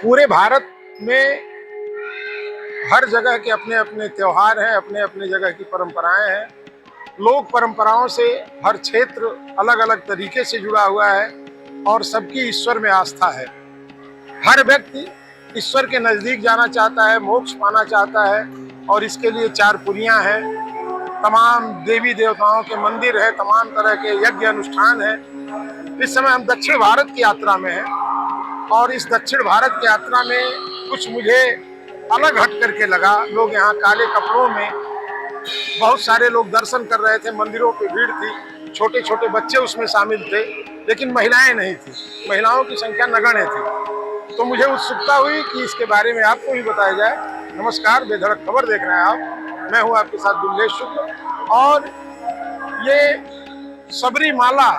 पूरे भारत में हर जगह के अपने अपने त्योहार हैं, अपने अपने जगह की परंपराएं हैं। लोक परंपराओं से हर क्षेत्र अलग अलग तरीके से जुड़ा हुआ है और सबकी ईश्वर में आस्था है। हर व्यक्ति ईश्वर के नज़दीक जाना चाहता है, मोक्ष पाना चाहता है और इसके लिए चार पुरियां हैं, तमाम देवी देवताओं के मंदिर है, तमाम तरह के यज्ञ अनुष्ठान है। इस समय हम दक्षिण भारत की यात्रा में हैं और इस दक्षिण भारत की यात्रा में कुछ मुझे अलग हट करके लगा। लोग यहाँ काले कपड़ों में, बहुत सारे लोग दर्शन कर रहे थे, मंदिरों पे भीड़ थी, छोटे छोटे बच्चे उसमें शामिल थे, लेकिन महिलाएं नहीं थी। महिलाओं की संख्या नगण्य थी। तो मुझे उत्सुकता हुई कि इसके बारे में आपको भी बताया जाए। नमस्कार, बेधड़क खबर देख रहे हैं आप, मैं हूँ आपके साथ दुल्लेश शुक्ल। और ये सबरीमाला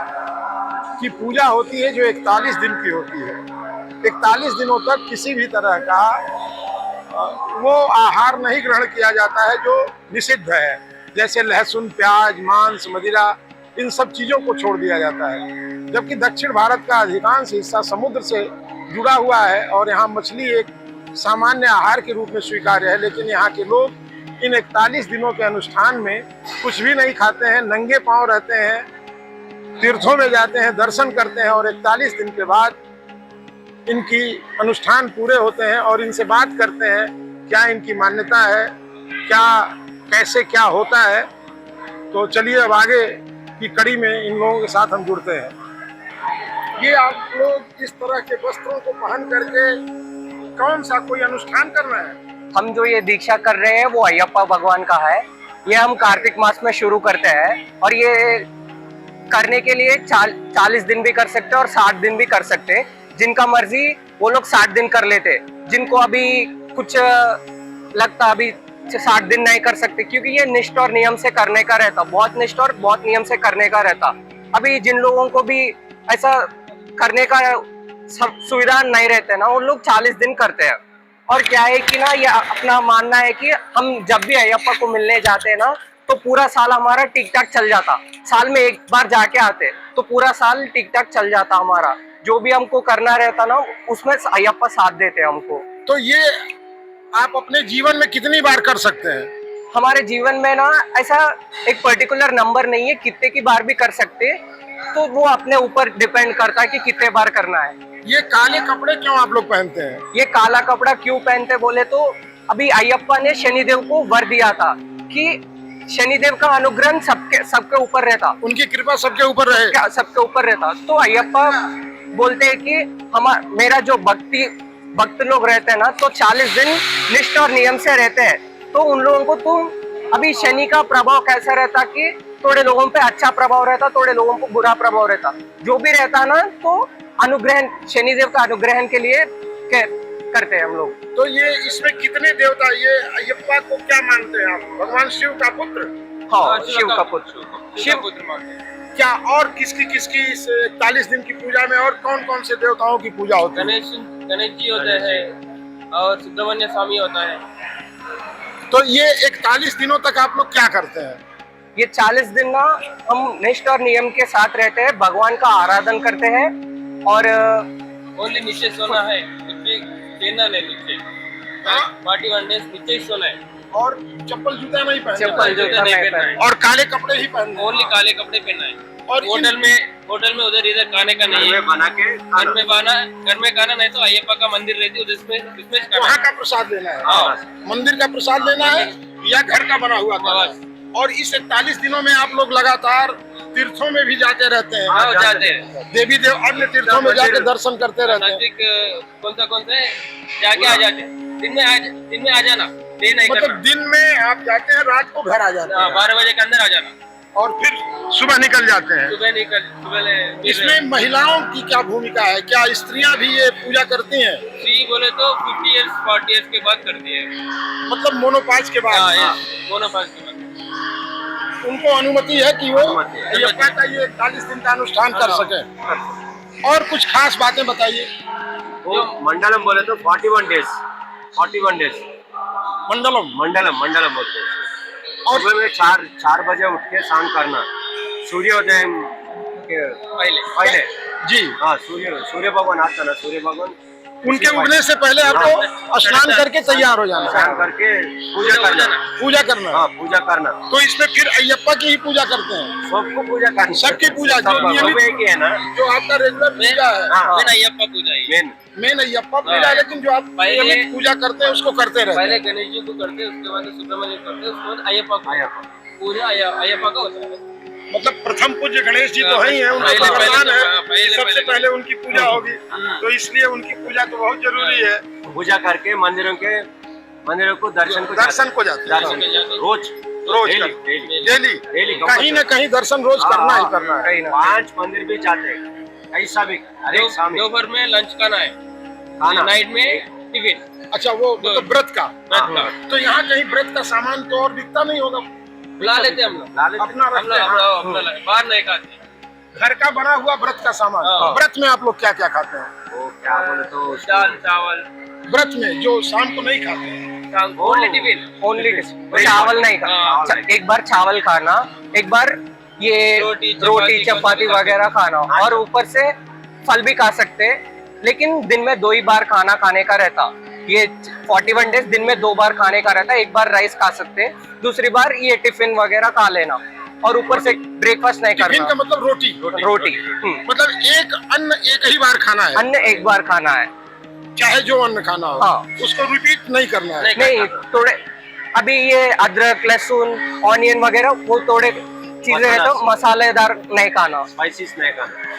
की पूजा होती है जो 41 दिन की होती है। 41 दिनों तक किसी भी तरह का वो आहार नहीं ग्रहण किया जाता है जो निषिद्ध है, जैसे लहसुन, प्याज, मांस, मदिरा, इन सब चीज़ों को छोड़ दिया जाता है। जबकि दक्षिण भारत का अधिकांश हिस्सा समुद्र से जुड़ा हुआ है और यहाँ मछली एक सामान्य आहार के रूप में स्वीकार्य है, लेकिन यहाँ के लोग इन 41 दिनों के अनुष्ठान में कुछ भी नहीं खाते हैं, नंगे पांव रहते हैं, तीर्थों में जाते हैं, दर्शन करते हैं और 41 दिन के बाद इनकी अनुष्ठान पूरे होते हैं और इनसे बात करते हैं क्या इनकी मान्यता है, क्या कैसे क्या होता है। तो चलिए अब आगे की कड़ी में इन लोगों के साथ हम जुड़ते हैं। ये आप लोग इस तरह के वस्त्रों को पहन करके कौन सा कोई अनुष्ठान कर रहे हैं? हम जो ये दीक्षा कर रहे हैं वो अयप्पा भगवान का है। ये हम कार्तिक मास में शुरू करते हैं और ये करने के लिए 40 दिन भी कर सकते हैं और 60 दिन भी कर सकते हैं। जिनका मर्जी वो लोग 60 दिन कर लेते। जिनको अभी कुछ लगता अभी 60 दिन नहीं कर सकते, क्योंकि ये निष्ठ और नियम से करने का रहता, बहुत निष्ठ और बहुत नियम से करने का रहता। अभी जिन लोगों को भी ऐसा करने का सुविधा नहीं रहते ना, उन लोग 40 दिन करते हैं। और क्या है कि ना, ये अपना मानना है कि हम जब भी अयप्पा को मिलने जाते हैं ना, तो पूरा साल हमारा ठीक ठाक चल जाता। साल में एक बार जाके आते तो पूरा साल ठीक ठाक चल जाता हमारा। जो भी हमको करना रहता ना, उसमें अयप्पा साथ देते हमको। तो ये आप अपने जीवन में कितनी बार कर सकते हैं? हमारे जीवन में ना ऐसा एक पर्टिकुलर नंबर नहीं है, कितने की बार भी कर सकते, तो वो अपने ऊपर डिपेंड करता है कि कितने बार करना है। ये काले कपड़े क्यों आप लोग पहनते हैं? ये काला कपड़ा क्यों पहनते बोले तो अभी अयप्पा ने शनिदेव को वर दिया था कि शनिदेव का अनुग्रह सबके ऊपर रहता, उनकी कृपा सबके ऊपर रहे, सबके ऊपर रहता। तो अयप्पा बोलते हैं कि मेरा जो भक्त लोग रहते हैं ना, तो 40 दिन निष्ठ और नियम से रहते हैं। तो उन लोगों को तुम अभी शनि का प्रभाव कैसा रहता कि थोड़े लोगों पे अच्छा प्रभाव रहता, थोड़े लोगों को बुरा प्रभाव रहता। जो भी रहता ना, तो अनुग्रहण, शनिदेव का अनुग्रहण के लिए करते हैं हम लोग। तो ये इसमें कितने देवता, ये अयप्पा को क्या मानते हैं आप? भगवान शिव का पुत्र? हाँ, शिव का पुत्र, शिव पुत्र मानते हैं। क्या और किसकी इस 41 दिन की पूजा में और कौन कौन से देवताओं की पूजा होती है? गणेश जी होते हैं और सुब्रमण्य स्वामी होता है। तो ये 41 दिनों तक आप लोग क्या करते हैं? ये 40 दिन ना हम निष्ठ और नियम के साथ रहते हैं, भगवान का आराधन करते हैं और ओनली नीचे सोना है, लेना नहीं नीचे। 41 डेज नीचे सोना है और चप्पल जूता नहीं पहनना, चप्पल जूता नहीं पहनना है और काले कपड़े ही पहनना है। ओनली काले कपड़े पहनना है। और होटल में उधर इधर खाने का नहीं है। घर में खाना नहीं तो अयप्पा का मंदिर रहती है, उसमें वहाँ का प्रसाद लेना है, मंदिर का प्रसाद लेना है या घर का बना हुआ खाना। और इस 41 दिनों में आप लोग लगातार तीर्थों में भी जाते रहते हैं? हाँ, जाते हैं। देवी देव अन्य तीर्थों में जाके दर्शन करते रहते हैं। नजदीक कौन से जाके आ जाते हैं। दिन में आ जाना, मतलब दिन में आप जाते हैं, रात को घर आ जाते हैं। 12 बजे के अंदर आ जाना और फिर सुबह निकल जाते हैं। सुबह इसमें महिलाओं की क्या भूमिका है? क्या स्त्रियां भी ये पूजा करती हैं? स्त्री बोले तो 50 इयर्स 40 इयर्स के बाद करती है, मतलब मोनोपाज के बाद। मोनोपाज के बाद उनको अनुमति है कि वो अयप्पा का ये 41 दिन का अनुष्ठान कर सके। और कुछ खास बातें बताइए। वो मंडलम बोले तो 41 डेज मंडलम बोलते हैं। और सुबह में 4 बजे उठ के स्नान करना, सूर्योदय के पहले। जी हाँ, सूर्य भगवान आता ना, सूर्य भगवान उनके उगने से पहले आपको स्नान करके तैयार हो जाना है, स्नान करके पूजा करना। पूजा करना है। हाँ, पूजा करना। तो इसमें फिर अयप्पा की ही पूजा करते हैं, सबको पूजा करनी। सबकी पूजा जो सब नियमित एक ही है ना। जो आपका रेगुलर पूजा है, हाँ, मेन अयप्पा पूजा है। मेन अयप्पा पूजा है, लेकिन जो आप पहले- नियमित पूजा करते हैं उसको करते रहते पहले हैं। गणेश जी को करते हैं, उसके बाद सुब्रमण्य को करते हैं, उसके बाद अयप्पा को। अयप्पा। पूजा अयप्पा का होता है। मतलब प्रथम पूज्य गणेश जी तो है ही है, उनका पहले- वरदान पहले- है, पहले- सबसे पहले- पहले उनकी पूजा होगी, तो इसलिए उनकी पूजा तो बहुत जरूरी है। पूजा करके मंदिरों को दर्शन को दर्शन को जाते हैं, दर्शन जाते हैं। रोज रोज डेली करते डेली डेली डेली कहीं न कहीं दर्शन रोज करना ही करना है। 5 मंदिर भी जाते हैं, ऐसा भी हर एक शाम दोपहर में लंच खाना है, खाना नाइट में टिफिन। अच्छा, वो मतलब व्रत का, व्रत का तो यहाँ कहीं व्रत का सामान तो और बिकता नहीं होगा, ला लेते हैं हम लोग। ला लेते हैं। अपना हम रखते लोग हैं। अपना बाहर नहीं खाते। घर का बना हुआ व्रत का सामान। हाँ। व्रत में आप लोग क्या क्या खाते हैं? वो क्या बोले तो उसको- दाल चावल व्रत में जो शाम को नहीं खाते हैं, ओनली टिफिन। ओनली चावल नहीं चावल खाना, एक बार चावल खाना, एक बार ये रोटी, रोटी चपाती, चपाती वगैरह खाना, और ऊपर से फल भी खा सकते हैं, लेकिन दिन में 2 ही बार खाना खाने का रहता। ये 41 डेज दिन में 2 बार खाने का रहता है। एक बार राइस खा सकते हैं, दूसरी बार ये टिफिन वगैरह खा लेना, और ऊपर से ब्रेकफास्ट नहीं टिफिन का करना। मतलब रोटी, रोटी मतलब एक अन्न एक ही बार खाना है, अन्न एक बार खाना है। चाहे जो अन्न खाना हो, हाँ। उसको रिपीट नहीं करना है। नहीं, थोड़े अभी ये अदरक लहसुन ऑनियन वगैरह वो थोड़े चीजें है तो मसालेदार नहीं खाना। स्पाइसेस नहीं खाना।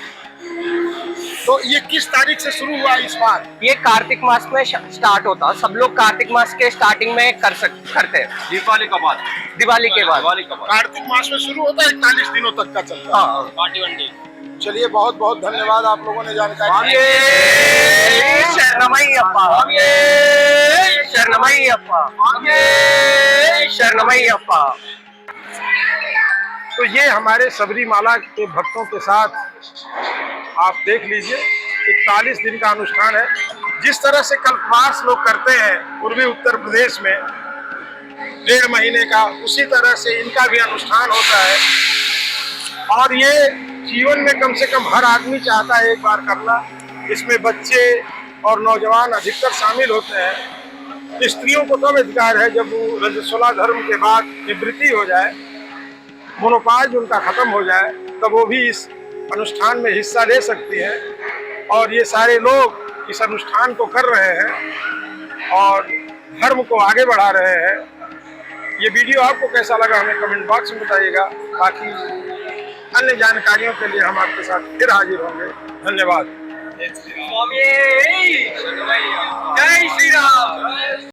तो ये किस तारीख से शुरू हुआ इस बार? ये कार्तिक मास में स्टार्ट होता, सब लोग कार्तिक मास के स्टार्टिंग में करते हैं, दीपावली के बाद। दिवाली के बाद। दिवाली के बाद। कार्तिक मास में शुरू होता है, 41 दिनों तक का चलता है। हाँ। 41 डेज। चलिए, बहुत बहुत धन्यवाद, आप लोगों ने जानकारी दी। शरणमయ్యప్ప, शरणमయ్యప్ప, शरणमయ్यప్ప। तो ये हमारे सबरीमाला के भक्तों के साथ आप देख लीजिए, 41 दिन का अनुष्ठान है। जिस तरह से कल्पवास लोग करते हैं पूर्वी उत्तर प्रदेश में 1.5 महीने का, उसी तरह से इनका भी अनुष्ठान होता है। और ये जीवन में कम से कम हर आदमी चाहता है एक बार करना। इसमें बच्चे और नौजवान अधिकतर शामिल होते हैं। स्त्रियों को तब अधिकार है जब वो रजस्वला धर्म के बाद निवृत्ति हो जाए, मोनोपाज उनका खत्म हो जाए, तब वो भी इस अनुष्ठान में हिस्सा ले सकती हैं। और ये सारे लोग इस अनुष्ठान को कर रहे हैं और धर्म को आगे बढ़ा रहे हैं। ये वीडियो आपको कैसा लगा हमें कमेंट बॉक्स में बताइएगा। बाकी अन्य जानकारियों के लिए हम आपके साथ फिर हाजिर होंगे। धन्यवाद। स्वामी